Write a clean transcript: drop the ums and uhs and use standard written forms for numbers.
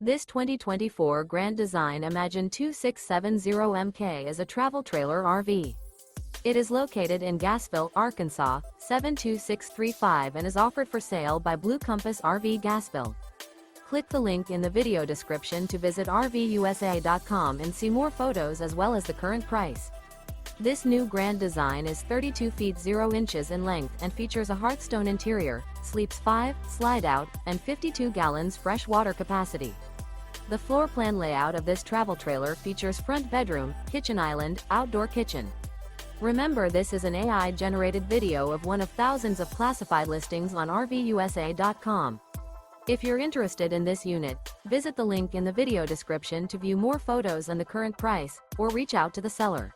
This 2024 Grand Design Imagine 2670MK is a travel trailer RV. It is located in Gassville, Arkansas, 72635 and is offered for sale by Blue Compass RV Gassville. Click the link in the video description to visit RVUSA.com and see more photos as well as the current price. This new Grand Design is 32 feet 0 inches in length and features a HEARTHSTONE interior, sleeps 5, Slideout, and 52 gallons fresh water capacity. The floor plan layout of this travel trailer features front bedroom, kitchen island, outdoor kitchen. Remember, this is an AI-generated video of one of thousands of classified listings on RVUSA.com. If you're interested in this unit, visit the link in the video description to view more photos and the current price, or reach out to the seller.